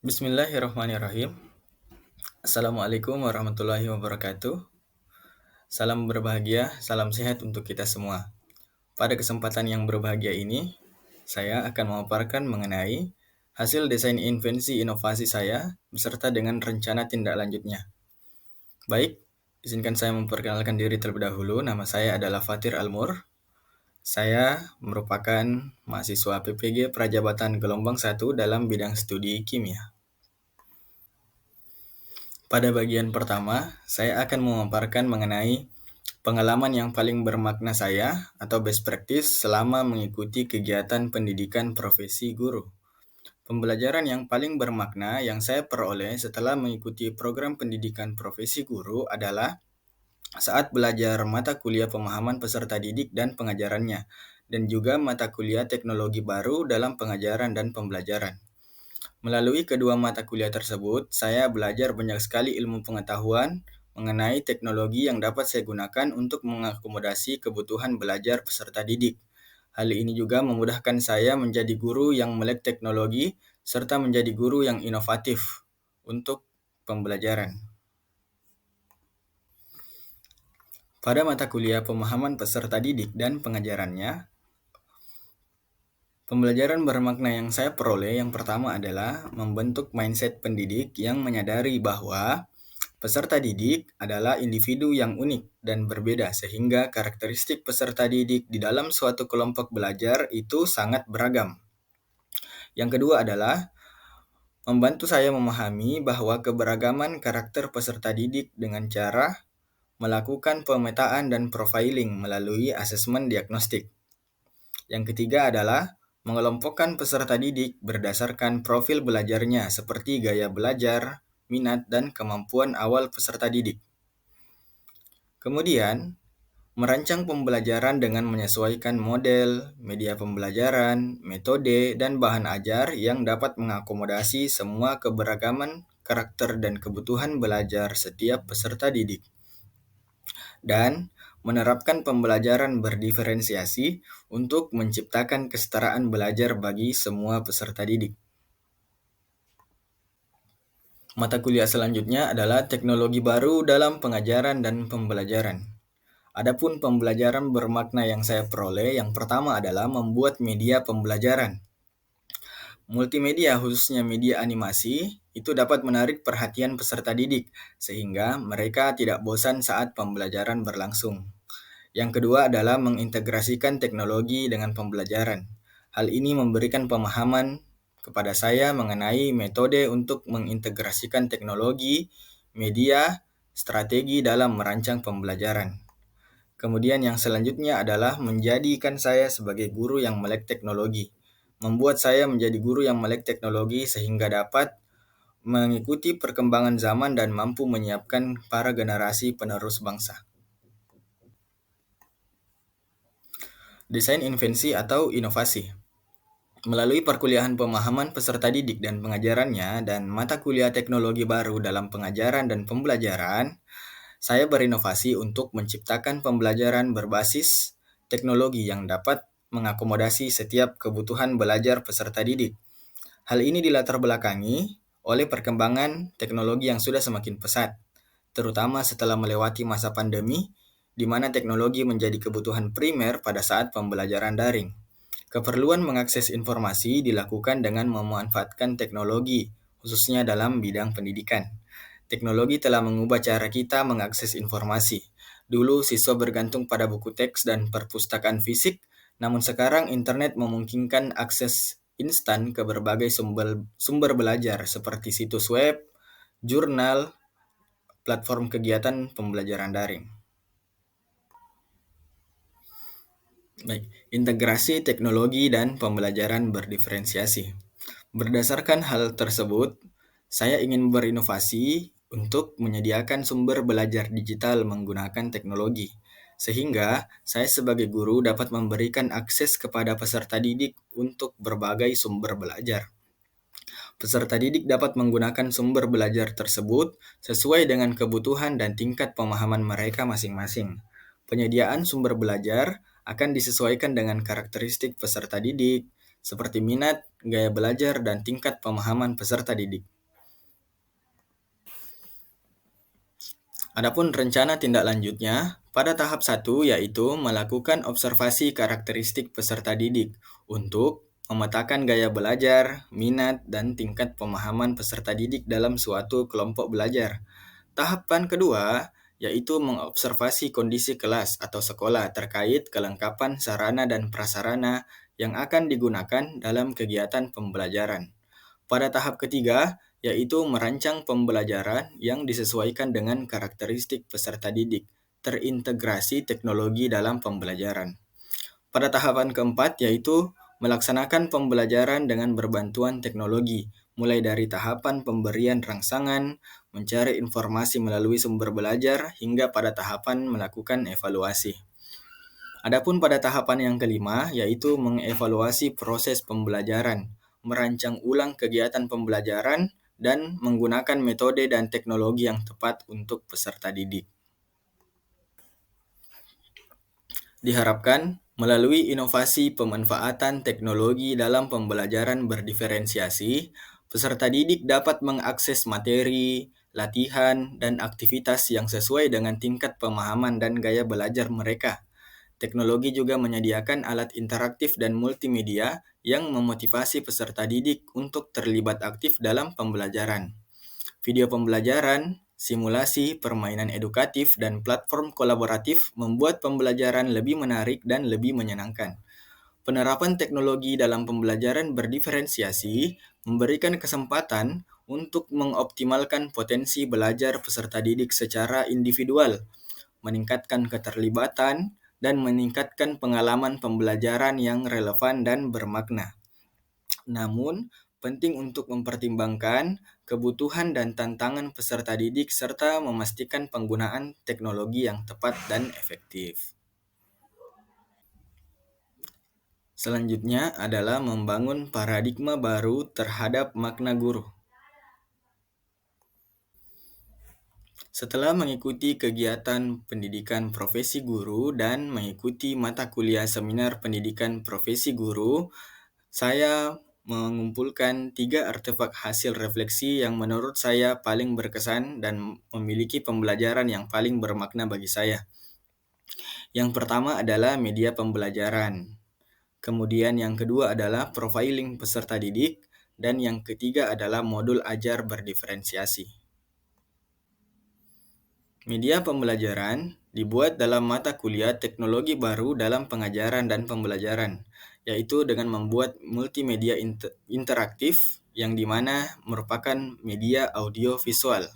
Bismillahirrahmanirrahim. Assalamualaikum warahmatullahi wabarakatuh. Salam berbahagia, salam sehat untuk kita semua. Pada kesempatan yang berbahagia ini, saya akan memaparkan mengenai hasil desain invensi inovasi saya beserta dengan rencana tindak lanjutnya. Baik, izinkan saya memperkenalkan diri terlebih dahulu. Nama saya adalah Fatir Almur. Saya merupakan mahasiswa PPG Prajabatan Gelombang 1 dalam bidang studi kimia. Pada bagian pertama, saya akan memaparkan mengenai pengalaman yang paling bermakna saya atau best practice selama mengikuti kegiatan pendidikan profesi guru. Pembelajaran yang paling bermakna yang saya peroleh setelah mengikuti program pendidikan profesi guru adalah saat belajar mata kuliah pemahaman peserta didik dan pengajarannya, dan juga mata kuliah teknologi baru dalam pengajaran dan pembelajaran. Melalui kedua mata kuliah tersebut, saya belajar banyak sekali ilmu pengetahuan mengenai teknologi yang dapat saya gunakan untuk mengakomodasi kebutuhan belajar peserta didik. Hal ini juga memudahkan saya menjadi guru yang melek teknologi serta menjadi guru yang inovatif untuk pembelajaran. Pada mata kuliah pemahaman peserta didik dan pengajarannya, pembelajaran bermakna yang saya peroleh yang pertama adalah membentuk mindset pendidik yang menyadari bahwa peserta didik adalah individu yang unik dan berbeda sehingga karakteristik peserta didik di dalam suatu kelompok belajar itu sangat beragam. Yang kedua adalah membantu saya memahami bahwa keberagaman karakter peserta didik dengan cara melakukan pemetaan dan profiling melalui asesmen diagnostik. Yang ketiga adalah mengelompokkan peserta didik berdasarkan profil belajarnya seperti gaya belajar, minat, dan kemampuan awal peserta didik. Kemudian, merancang pembelajaran dengan menyesuaikan model, media pembelajaran, metode, dan bahan ajar yang dapat mengakomodasi semua keberagaman karakter dan kebutuhan belajar setiap peserta didik. Dan menerapkan pembelajaran berdiferensiasi untuk menciptakan kesetaraan belajar bagi semua peserta didik. Mata kuliah selanjutnya adalah teknologi baru dalam pengajaran dan pembelajaran. Adapun pembelajaran bermakna yang saya peroleh, yang pertama adalah membuat media pembelajaran. Multimedia, khususnya media animasi, itu dapat menarik perhatian peserta didik, sehingga mereka tidak bosan saat pembelajaran berlangsung. Yang kedua adalah mengintegrasikan teknologi dengan pembelajaran. Hal ini memberikan pemahaman kepada saya mengenai metode untuk mengintegrasikan teknologi, media, strategi dalam merancang pembelajaran. Kemudian yang selanjutnya adalah menjadikan saya sebagai guru yang melek teknologi. Membuat saya menjadi guru yang melek teknologi sehingga dapat mengikuti perkembangan zaman dan mampu menyiapkan para generasi penerus bangsa. Desain invensi atau inovasi. Melalui perkuliahan pemahaman peserta didik dan pengajarannya dan mata kuliah teknologi baru dalam pengajaran dan pembelajaran, saya berinovasi untuk menciptakan pembelajaran berbasis teknologi yang dapat mengakomodasi setiap kebutuhan belajar peserta didik. Hal ini dilatar belakangi oleh perkembangan teknologi yang sudah semakin pesat, terutama setelah melewati masa pandemi, di mana teknologi menjadi kebutuhan primer pada saat pembelajaran daring. Keperluan mengakses informasi dilakukan dengan memanfaatkan teknologi, khususnya dalam bidang pendidikan. Teknologi telah mengubah cara kita mengakses informasi. Dulu siswa bergantung pada buku teks dan perpustakaan fisik, namun sekarang internet memungkinkan akses instan ke berbagai sumber belajar seperti situs web, jurnal, platform kegiatan pembelajaran daring. Baik, integrasi teknologi dan pembelajaran berdiferensiasi. Berdasarkan hal tersebut, saya ingin berinovasi untuk menyediakan sumber belajar digital menggunakan teknologi, sehingga saya sebagai guru dapat memberikan akses kepada peserta didik untuk berbagai sumber belajar. Peserta didik dapat menggunakan sumber belajar tersebut sesuai dengan kebutuhan dan tingkat pemahaman mereka masing-masing. Penyediaan sumber belajar akan disesuaikan dengan karakteristik peserta didik, seperti minat, gaya belajar, dan tingkat pemahaman peserta didik. Adapun rencana tindak lanjutnya, pada tahap 1 yaitu melakukan observasi karakteristik peserta didik untuk memetakan gaya belajar, minat, dan tingkat pemahaman peserta didik dalam suatu kelompok belajar. Tahapan kedua yaitu mengobservasi kondisi kelas atau sekolah terkait kelengkapan sarana dan prasarana yang akan digunakan dalam kegiatan pembelajaran. Pada tahap ketiga, yaitu merancang pembelajaran yang disesuaikan dengan karakteristik peserta didik, terintegrasi teknologi dalam pembelajaran. Pada tahapan keempat, yaitu melaksanakan pembelajaran dengan berbantuan teknologi, mulai dari tahapan pemberian rangsangan, mencari informasi melalui sumber belajar, hingga pada tahapan melakukan evaluasi. Adapun pada tahapan yang kelima, yaitu mengevaluasi proses pembelajaran, merancang ulang kegiatan pembelajaran, dan menggunakan metode dan teknologi yang tepat untuk peserta didik. Diharapkan, melalui inovasi pemanfaatan teknologi dalam pembelajaran berdiferensiasi, peserta didik dapat mengakses materi, latihan, dan aktivitas yang sesuai dengan tingkat pemahaman dan gaya belajar mereka. Teknologi juga menyediakan alat interaktif dan multimedia yang memotivasi peserta didik untuk terlibat aktif dalam pembelajaran. Video pembelajaran, simulasi, permainan edukatif, dan platform kolaboratif membuat pembelajaran lebih menarik dan lebih menyenangkan. Penerapan teknologi dalam pembelajaran berdiferensiasi memberikan kesempatan untuk mengoptimalkan potensi belajar peserta didik secara individual, meningkatkan keterlibatan, dan meningkatkan pengalaman pembelajaran yang relevan dan bermakna. Namun, penting untuk mempertimbangkan kebutuhan dan tantangan peserta didik serta memastikan penggunaan teknologi yang tepat dan efektif. Selanjutnya adalah membangun paradigma baru terhadap makna guru. Setelah mengikuti kegiatan pendidikan profesi guru dan mengikuti mata kuliah seminar pendidikan profesi guru, saya mengumpulkan 3 artefak hasil refleksi yang menurut saya paling berkesan dan memiliki pembelajaran yang paling bermakna bagi saya. Yang pertama adalah media pembelajaran. Kemudian yang kedua adalah profiling peserta didik. Dan yang ketiga adalah modul ajar berdiferensiasi. Media pembelajaran dibuat dalam mata kuliah teknologi baru dalam pengajaran dan pembelajaran, yaitu dengan membuat multimedia interaktif yang dimana merupakan media audio visual.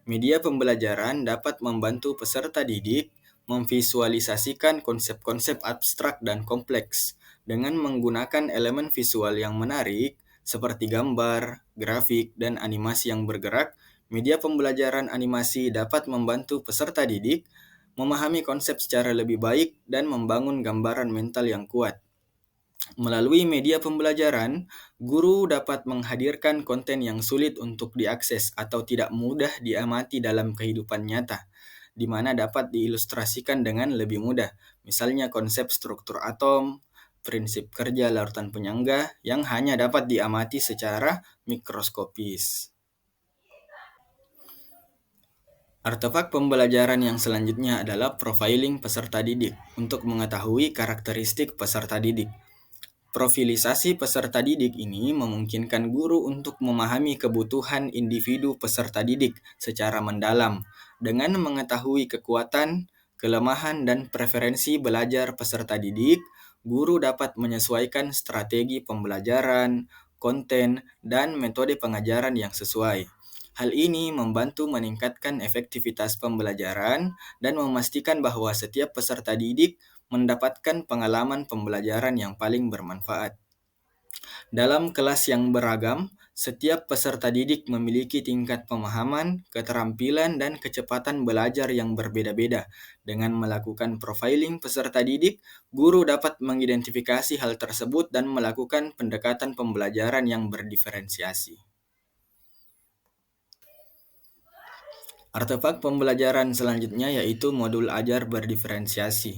Media pembelajaran dapat membantu peserta didik memvisualisasikan konsep-konsep abstrak dan kompleks dengan menggunakan elemen visual yang menarik seperti gambar, grafik, dan animasi yang bergerak. Media pembelajaran animasi dapat membantu peserta didik memahami konsep secara lebih baik dan membangun gambaran mental yang kuat. Melalui media pembelajaran, guru dapat menghadirkan konten yang sulit untuk diakses atau tidak mudah diamati dalam kehidupan nyata, di mana dapat diilustrasikan dengan lebih mudah, misalnya konsep struktur atom, prinsip kerja larutan penyangga yang hanya dapat diamati secara mikroskopis. Artefak pembelajaran yang selanjutnya adalah profiling peserta didik untuk mengetahui karakteristik peserta didik. Profilisasi peserta didik ini memungkinkan guru untuk memahami kebutuhan individu peserta didik secara mendalam dengan mengetahui kekuatan, kelemahan, dan preferensi belajar peserta didik. Guru dapat menyesuaikan strategi pembelajaran, konten, dan metode pengajaran yang sesuai. Hal ini membantu meningkatkan efektivitas pembelajaran dan memastikan bahwa setiap peserta didik mendapatkan pengalaman pembelajaran yang paling bermanfaat. Dalam kelas yang beragam, setiap peserta didik memiliki tingkat pemahaman, keterampilan, dan kecepatan belajar yang berbeda-beda. Dengan melakukan profiling peserta didik, guru dapat mengidentifikasi hal tersebut dan melakukan pendekatan pembelajaran yang berdiferensiasi. Artefak pembelajaran selanjutnya yaitu modul ajar berdiferensiasi.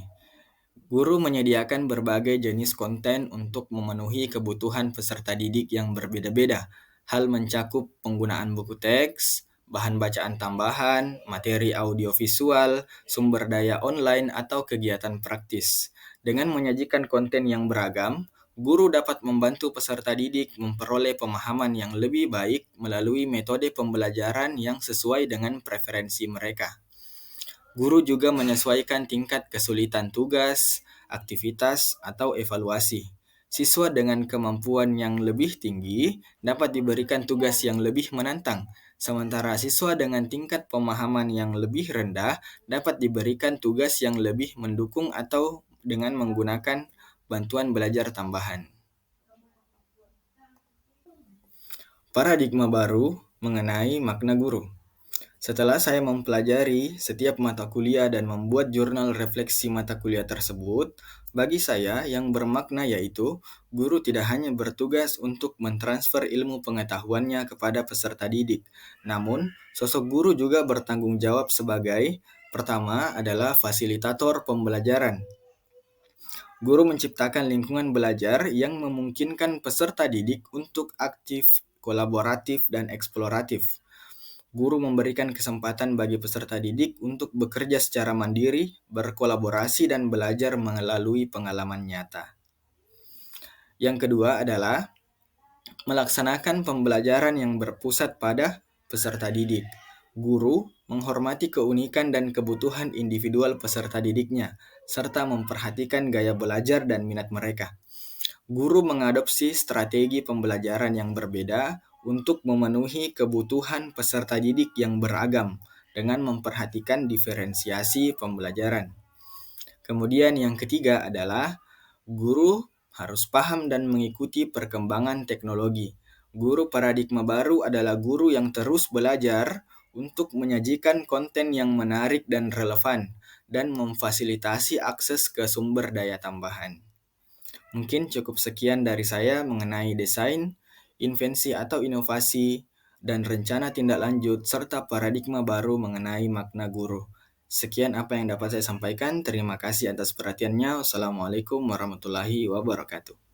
Guru menyediakan berbagai jenis konten untuk memenuhi kebutuhan peserta didik yang berbeda-beda. Hal mencakup penggunaan buku teks, bahan bacaan tambahan, materi audiovisual, sumber daya online, atau kegiatan praktis. Dengan menyajikan konten yang beragam, guru dapat membantu peserta didik memperoleh pemahaman yang lebih baik melalui metode pembelajaran yang sesuai dengan preferensi mereka. Guru juga menyesuaikan tingkat kesulitan tugas, aktivitas, atau evaluasi. Siswa dengan kemampuan yang lebih tinggi dapat diberikan tugas yang lebih menantang, sementara siswa dengan tingkat pemahaman yang lebih rendah dapat diberikan tugas yang lebih mendukung atau dengan menggunakan bantuan belajar tambahan. Paradigma baru mengenai makna guru. Setelah saya mempelajari setiap mata kuliah dan membuat jurnal refleksi mata kuliah tersebut, bagi saya yang bermakna yaitu guru tidak hanya bertugas untuk mentransfer ilmu pengetahuannya kepada peserta didik, namun sosok guru juga bertanggung jawab sebagai pertama adalah fasilitator pembelajaran. Guru menciptakan lingkungan belajar yang memungkinkan peserta didik untuk aktif, kolaboratif, dan eksploratif. Guru memberikan kesempatan bagi peserta didik untuk bekerja secara mandiri, berkolaborasi, dan belajar melalui pengalaman nyata. Yang kedua adalah melaksanakan pembelajaran yang berpusat pada peserta didik. Guru menghormati keunikan dan kebutuhan individual peserta didiknya, serta memperhatikan gaya belajar dan minat mereka. Guru mengadopsi strategi pembelajaran yang berbeda untuk memenuhi kebutuhan peserta didik yang beragam dengan memperhatikan diferensiasi pembelajaran. Kemudian yang ketiga adalah guru harus paham dan mengikuti perkembangan teknologi. Guru paradigma baru adalah guru yang terus belajar untuk menyajikan konten yang menarik dan relevan dan memfasilitasi akses ke sumber daya tambahan. Mungkin cukup sekian dari saya mengenai desain, invensi atau inovasi, dan rencana tindak lanjut, serta paradigma baru mengenai makna guru. Sekian apa yang dapat saya sampaikan. Terima kasih atas perhatiannya. Wassalamualaikum warahmatullahi wabarakatuh.